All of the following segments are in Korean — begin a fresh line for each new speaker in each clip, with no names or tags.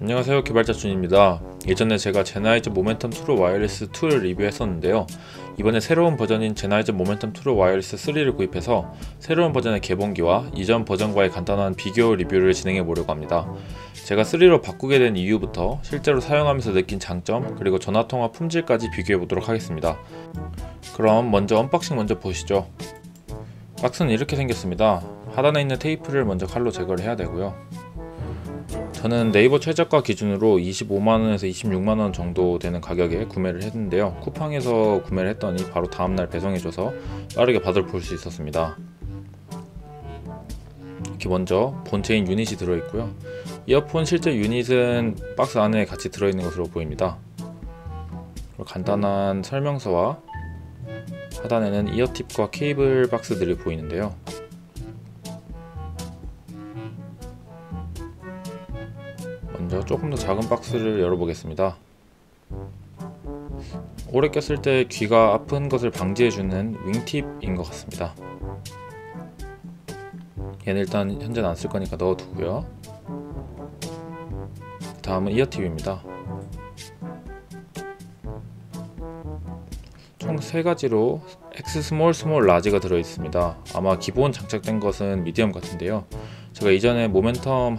안녕하세요, 개발자 준입니다. 예전에 제가 제나이저 모멘텀 트루 와이어리스 2를 리뷰했었는데요. 이번에 새로운 버전인 제나이저 모멘텀 트루 와이어리스 3를 구입해서 새로운 버전의 개봉기와 이전 버전과의 간단한 비교 리뷰를 진행해 보려고 합니다. 제가 3로 바꾸게 된 이유부터 실제로 사용하면서 느낀 장점, 그리고 전화통화 품질까지 비교해 보도록 하겠습니다. 그럼 먼저 언박싱 먼저 보시죠. 박스는 이렇게 생겼습니다. 하단에 있는 테이프를 먼저 칼로 제거를 해야 되고요. 저는 네이버 최저가 기준으로 25만원에서 26만원 정도 되는 가격에 구매를 했는데요. 쿠팡에서 구매를 했더니 바로 다음날 배송해줘서 빠르게 받을 볼 수 있었습니다. 이렇게 먼저 본체인 유닛이 들어있고요. 이어폰 실제 유닛은 박스 안에 같이 들어있는 것으로 보입니다. 그리고 간단한 설명서와 하단에는 이어팁과 케이블 박스들이 보이는데요. 먼저 조금 더 작은 박스를 열어보겠습니다. 오래 꼈을 때 귀가 아픈 것을 방지해주는 윙팁인 것 같습니다. 얘는 일단 현재는 안 쓸 거니까 넣어두고요. 다음은 이어팁입니다. 총 3가지로 X 스몰, 스몰, 라지가 들어있습니다. 아마 기본 장착된 것은 미디엄 같은데요. 제가 이전에 모멘텀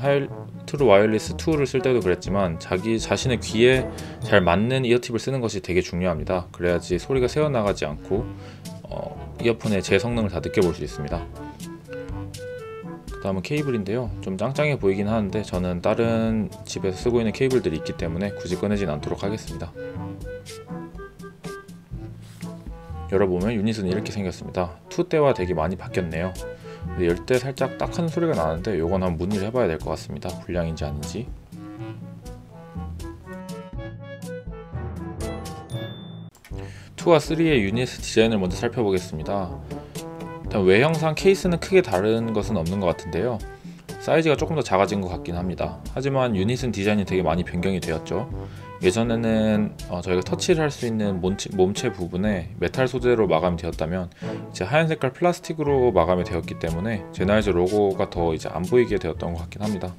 트루 와이어리스 2를 쓸 때도 그랬지만 자기 자신의 귀에 잘 맞는 이어팁을 쓰는 것이 되게 중요합니다. 그래야지 소리가 새어나가지 않고 이어폰의 제 성능을 다 느껴볼 수 있습니다. 그 다음은 케이블인데요. 좀 짱짱해 보이긴 하는데 저는 다른 집에서 쓰고 있는 케이블들이 있기 때문에 굳이 꺼내진 않도록 하겠습니다. 열어보면 유닛은 이렇게 생겼습니다. 2 때와 되게 많이 바뀌었네요. 열 때 살짝 딱 하는 소리가 나는데 요건 한번 문의를 해봐야 될 것 같습니다. 불량인지 아닌지. (2) 와 (3)의 유닛 디자인을 먼저 살펴보겠습니다. 일단 외형상 케이스는 크게 다른 것은 없는 것 같은데요. 사이즈가 조금 더 작아진 것 같긴 합니다. 하지만 유닛은 디자인이 되게 많이 변경이 되었죠. 예전에는 저희가 터치를 할 수 있는 몸체 부분에 메탈 소재로 마감이 되었다면 이제 하얀 색깔 플라스틱으로 마감이 되었기 때문에 제나이저 로고가 더 이제 안 보이게 되었던 것 같긴 합니다.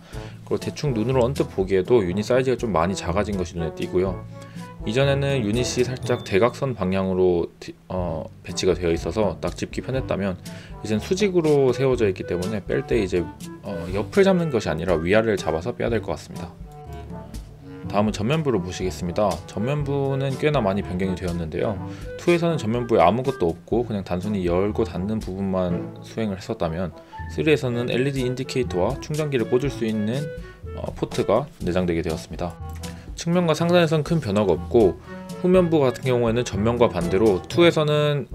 그리고 대충 눈으로 언뜻 보기에도 유닛 사이즈가 좀 많이 작아진 것이 눈에 띄고요. 이전에는 유닛이 살짝 대각선 방향으로 배치가 되어 있어서 딱 집기 편했다면 이젠 수직으로 세워져 있기 때문에 뺄 때 이제 옆을 잡는 것이 아니라 위아래를 잡아서 빼야 될 것 같습니다. 다음은 전면부를 보시겠습니다. 전면부는 꽤나 많이 변경이 되었는데요. 2에서는 전면부에 아무것도 없고 그냥 단순히 열고 닫는 부분만 수행을 했었다면 3에서는 LED 인디케이터와 충전기를 꽂을 수 있는 포트가 내장되게 되었습니다. 측면과 상단에선 큰 변화가 없고 후면부 같은 경우에는 전면과 반대로 2에서는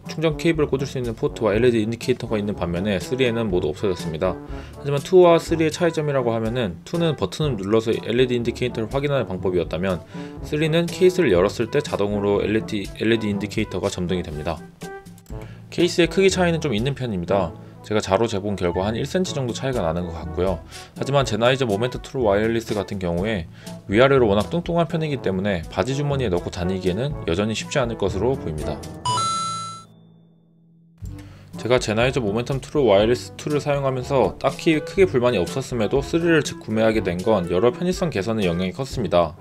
충전 케이블을 꽂을 수 있는 포트와 LED 인디케이터가 있는 반면에 3에는 모두 없어졌습니다. 하지만 2와 3의 차이점이라고 하면은 2는 버튼을 눌러서 LED 인디케이터를 확인하는 방법이었다면 3는 케이스를 열었을 때 자동으로 LED 인디케이터가 점등이 됩니다. 케이스의 크기 차이는 좀 있는 편입니다. 제가 자로 재본 결과 한 1cm 정도 차이가 나는 것 같고요. 하지만 제나이저 모멘텀 트루 와이어리스 같은 경우에 위아래로 워낙 뚱뚱한 편이기 때문에 바지 주머니에 넣고 다니기에는 여전히 쉽지 않을 것으로 보입니다. 제가 제나이저 모멘텀 트루 와이어리스 2를 사용하면서 딱히 크게 불만이 없었음에도 3를 구매하게 된 건 여러 편의성 개선의 영향이 컸습니다.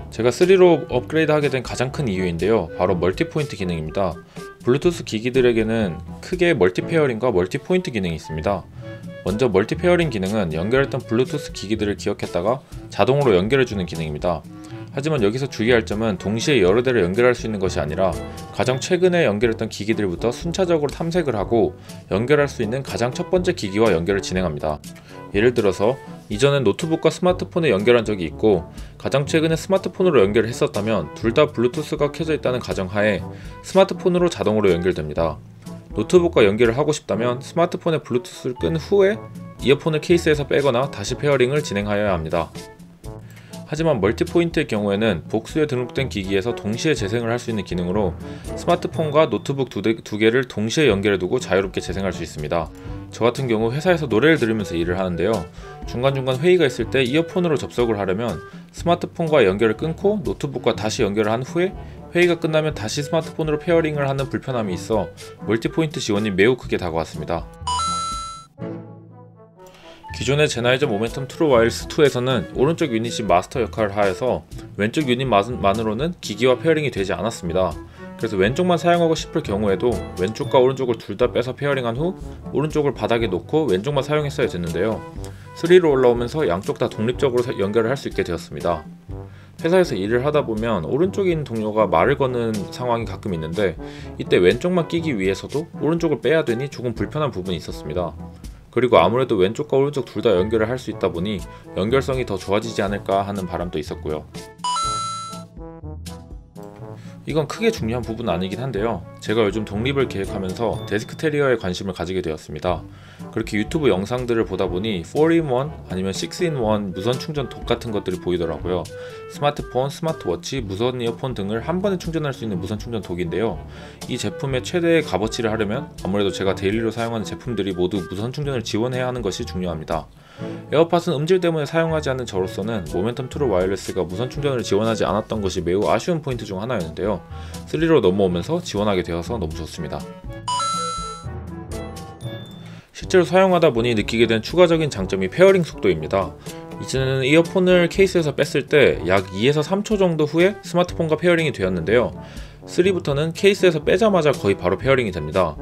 제가 3로 업그레이드 하게 된 가장 큰 이유인데요. 바로 멀티포인트 기능입니다. 블루투스 기기들에게는 크게 멀티페어링과 멀티포인트 기능이 있습니다. 먼저 멀티페어링 기능은 연결했던 블루투스 기기들을 기억했다가 자동으로 연결해주는 기능입니다. 하지만 여기서 주의할 점은 동시에 여러 대를 연결할 수 있는 것이 아니라 가장 최근에 연결했던 기기들부터 순차적으로 탐색을 하고 연결할 수 있는 가장 첫 번째 기기와 연결을 진행합니다. 예를 들어서 이전엔 노트북과 스마트폰에 연결한 적이 있고 가장 최근에 스마트폰으로 연결을 했었다면 둘 다 블루투스가 켜져 있다는 가정하에 스마트폰으로 자동으로 연결됩니다. 노트북과 연결을 하고 싶다면 스마트폰에 블루투스를 끈 후에 이어폰을 케이스에서 빼거나 다시 페어링을 진행하여야 합니다. 하지만 멀티포인트의 경우에는 복수에 등록된 기기에서 동시에 재생을 할 수 있는 기능으로 스마트폰과 노트북 두 개를 동시에 연결해두고 자유롭게 재생할 수 있습니다. 저 같은 경우 회사에서 노래를 들으면서 일을 하는데요. 중간중간 회의가 있을 때 이어폰으로 접속을 하려면 스마트폰과 연결을 끊고 노트북과 다시 연결을 한 후에 회의가 끝나면 다시 스마트폰으로 페어링을 하는 불편함이 있어 멀티포인트 지원이 매우 크게 다가왔습니다. 기존의 제나이저 모멘텀 트루 와이어리스 2에서는 오른쪽 유닛이 마스터 역할을 하여서 왼쪽 유닛만으로는 기기와 페어링이 되지 않았습니다. 그래서 왼쪽만 사용하고 싶을 경우에도 왼쪽과 오른쪽을 둘 다 빼서 페어링한 후 오른쪽을 바닥에 놓고 왼쪽만 사용했어야 됐는데요. 3로 올라오면서 양쪽 다 독립적으로 연결을 할 수 있게 되었습니다. 회사에서 일을 하다 보면 오른쪽에 있는 동료가 말을 거는 상황이 가끔 있는데 이때 왼쪽만 끼기 위해서도 오른쪽을 빼야 되니 조금 불편한 부분이 있었습니다. 그리고 아무래도 왼쪽과 오른쪽 둘 다 연결을 할 수 있다 보니 연결성이 더 좋아지지 않을까 하는 바람도 있었고요. 이건 크게 중요한 부분은 아니긴 한데요. 제가 요즘 독립을 계획하면서 데스크 테리어에 관심을 가지게 되었습니다. 그렇게 유튜브 영상들을 보다 보니 4in1 아니면 6in1 무선 충전 독 같은 것들이 보이더라고요. 스마트폰, 스마트워치, 무선 이어폰 등을 한 번에 충전할 수 있는 무선 충전 독인데요. 이 제품의 최대의 값어치를 하려면 아무래도 제가 데일리로 사용하는 제품들이 모두 무선 충전을 지원해야 하는 것이 중요합니다. 에어팟은 음질 때문에 사용하지 않는 저로서는 모멘텀 트루 와이어리스가 무선 충전을 지원하지 않았던 것이 매우 아쉬운 포인트 중 하나였는데요. 3로 넘어오면서 지원하게 되어서 너무 좋습니다. 실제로 사용하다 보니 느끼게 된 추가적인 장점이 페어링 속도입니다. 이제는 이어폰을 케이스에서 뺐을 때 약 2에서 3초 정도 후에 스마트폰과 페어링이 되었는데요. 3부터는 케이스에서 빼자마자 거의 바로 페어링이 됩니다.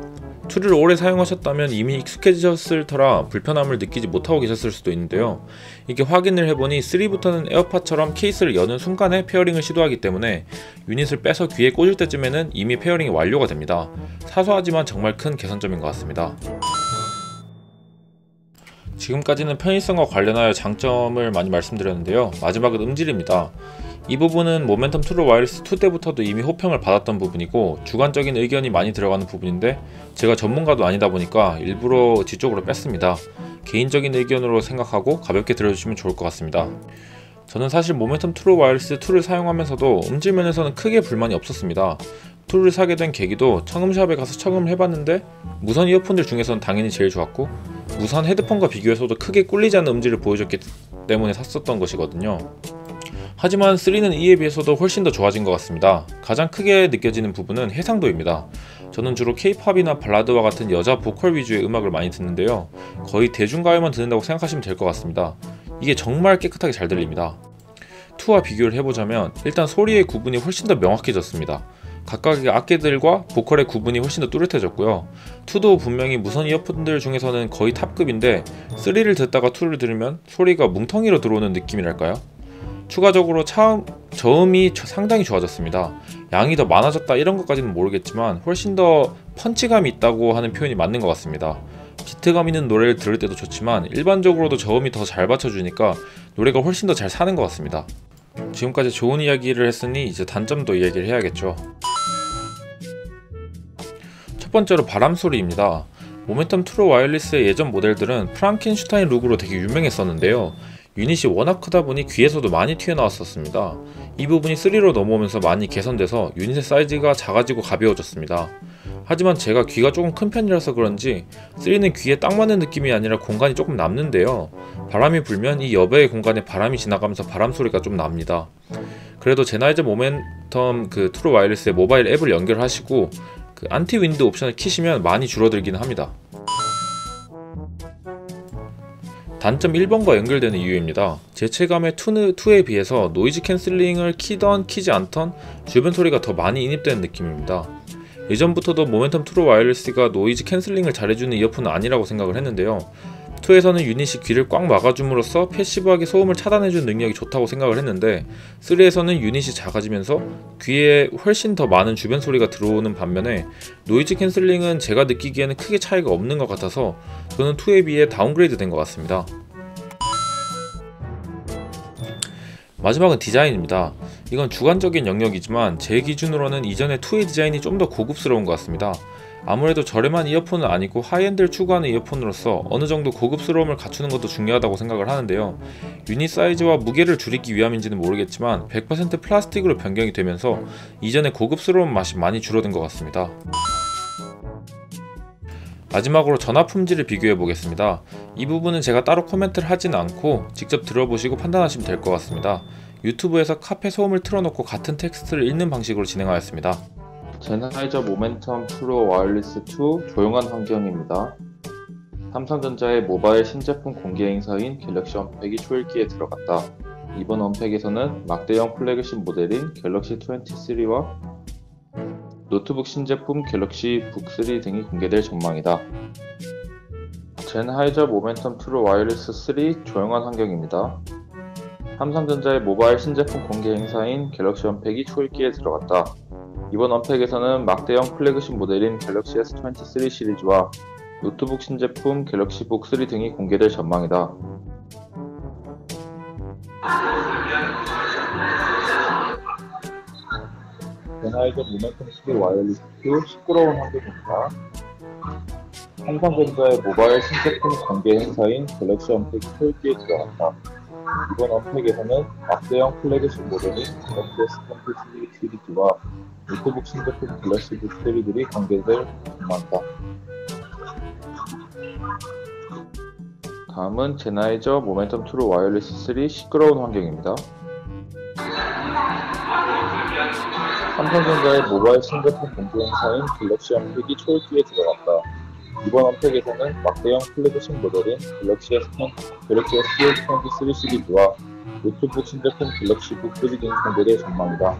2를 오래 사용하셨다면 이미 익숙해지셨을 터라 불편함을 느끼지 못하고 계셨을 수도 있는데요. 이게 확인을 해보니 3부터는 에어팟처럼 케이스를 여는 순간에 페어링을 시도하기 때문에 유닛을 빼서 귀에 꽂을 때쯤에는 이미 페어링이 완료가 됩니다. 사소하지만 정말 큰 개선점인 것 같습니다. 지금까지는 편의성과 관련하여 장점을 많이 말씀드렸는데요. 마지막은 음질입니다. 이 부분은 모멘텀 트루 와이어리스 2 때부터도 이미 호평을 받았던 부분이고 주관적인 의견이 많이 들어가는 부분인데 제가 전문가도 아니다 보니까 일부러 뒤쪽으로 뺐습니다. 개인적인 의견으로 생각하고 가볍게 들어주시면 좋을 것 같습니다. 저는 사실 모멘텀 트루 와이어리스 2를 사용하면서도 음질 면에서는 크게 불만이 없었습니다. 2를 사게 된 계기도 청음샵에 가서 청음을 해봤는데 무선 이어폰들 중에서는 당연히 제일 좋았고 무선 헤드폰과 비교해서도 크게 꿀리지 않는 음질을 보여줬기 때문에 샀었던 것이거든요. 하지만 3는 이에 비해서도 훨씬 더 좋아진 것 같습니다. 가장 크게 느껴지는 부분은 해상도입니다. 저는 주로 K-팝이나 발라드와 같은 여자 보컬 위주의 음악을 많이 듣는데요. 거의 대중가요만 듣는다고 생각하시면 될 것 같습니다. 이게 정말 깨끗하게 잘 들립니다. 2와 비교를 해보자면 일단 소리의 구분이 훨씬 더 명확해졌습니다. 각각의 악기들과 보컬의 구분이 훨씬 더 뚜렷해졌고요. 2도 분명히 무선 이어폰들 중에서는 거의 탑급인데 3를 듣다가 2를 들으면 소리가 뭉텅이로 들어오는 느낌이랄까요? 추가적으로 저음이 상당히 좋아졌습니다. 양이 더 많아졌다 이런 것까지는 모르겠지만 훨씬 더 펀치감이 있다고 하는 표현이 맞는 것 같습니다. 비트감 있는 노래를 들을 때도 좋지만 일반적으로도 저음이 더 잘 받쳐주니까 노래가 훨씬 더 잘 사는 것 같습니다. 지금까지 좋은 이야기를 했으니 이제 단점도 이야기를 해야겠죠. 첫 번째로 바람 소리입니다. 모멘텀 트루 와이어리스의 예전 모델들은 프랑켄슈타인 룩으로 되게 유명했었는데요. 유닛이 워낙 크다 보니 귀에서도 많이 튀어나왔었습니다. 이 부분이 3로 넘어오면서 많이 개선돼서 유닛의 사이즈가 작아지고 가벼워졌습니다. 하지만 제가 귀가 조금 큰 편이라서 그런지 3는 귀에 딱 맞는 느낌이 아니라 공간이 조금 남는데요. 바람이 불면 이 여배의 공간에 바람이 지나가면서 바람 소리가 좀 납니다. 그래도 제나이저 모멘텀 트루 와이어리스의 모바일 앱을 연결하시고 안티 윈드 옵션을 키시면 많이 줄어들긴 합니다. 단점 1번과 연결되는 이유입니다. 제 체감의 2에 비해서 노이즈 캔슬링을 키던 키지 않던 주변 소리가 더 많이 인입되는 느낌입니다. 예전부터도 모멘텀 트루 와이어리스가 노이즈 캔슬링을 잘해주는 이어폰은 아니라고 생각을 했는데요. 2에서는 유닛이 귀를 꽉 막아줌으로써 패시브하게 소음을 차단해주는 능력이 좋다고 생각을 했는데 3에서는 유닛이 작아지면서 귀에 훨씬 더 많은 주변 소리가 들어오는 반면에 노이즈 캔슬링은 제가 느끼기에는 크게 차이가 없는 것 같아서 저는 2에 비해 다운그레이드 된 것 같습니다. 마지막은 디자인입니다. 이건 주관적인 영역이지만 제 기준으로는 이전의 2의 디자인이 좀 더 고급스러운 것 같습니다. 아무래도 저렴한 이어폰은 아니고 하이엔드를 추구하는 이어폰으로서 어느 정도 고급스러움을 갖추는 것도 중요하다고 생각을 하는데요. 유닛 사이즈와 무게를 줄이기 위함인지는 모르겠지만 100% 플라스틱으로 변경이 되면서 이전의 고급스러운 맛이 많이 줄어든 것 같습니다. 마지막으로 전화 품질을 비교해 보겠습니다. 이 부분은 제가 따로 코멘트를 하진 않고 직접 들어보시고 판단하시면 될 것 같습니다. 유튜브에서 카페 소음을 틀어놓고 같은 텍스트를 읽는 방식으로 진행하였습니다. 제나이저 모멘텀 트루 와이어리스 2 조용한 환경입니다. 삼성전자의 모바일 신제품 공개 행사인 갤럭시 언팩이 초읽기에 들어갔다. 이번 언팩에서는 막대형 플래그십 모델인 갤럭시 23와 노트북 신제품 갤럭시 북3 등이 공개될 전망이다. 젠하이저 모멘텀 트루 와이어리스 3 조용한 환경입니다. 삼성전자의 모바일 신제품 공개 행사인 갤럭시 언팩이 초읽기에 들어갔다. 이번 언팩에서는 막대형 플래그십 모델인 갤럭시 S23 시리즈와 노트북 신제품 갤럭시 북3 등이 공개될 전망이다. 젠하이저 모멘텀 3 와이어리스 2 시끄러운 환경입니다. 삼성전자의 모바일 신제품 공개 행사인 갤럭시 언팩이 초읽기에 들어갔다. 이번 언팩에서는 막대형 플래그십 모델인 갤럭시 S23 시리즈와 노트북 신제품 갤럭시 북3들이 공개될 전망이다. 다음은 젠하이저 모멘텀 트루 와이어리스 3 시끄러운 환경입니다. 삼성전자의 모바일 신제품 공개 행사인 갤럭시 언팩이 초읽기에 들어갔다. 이번 언팩에서는 막대형 플래그십 모델인 갤럭시 S23 시리즈와 노트북 신제품 갤럭시 북3 등이 공개될 전망이다.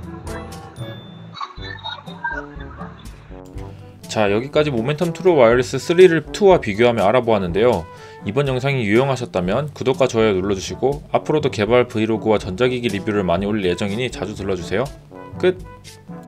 자, 여기까지 모멘텀 트루 와이어리스 3를 2와 비교하며 알아보았는데요. 이번 영상이 유용하셨다면 구독과 좋아요 눌러주시고 앞으로도 개발 브이로그와 전자기기 리뷰를 많이 올릴 예정이니 자주 들러주세요. 끝!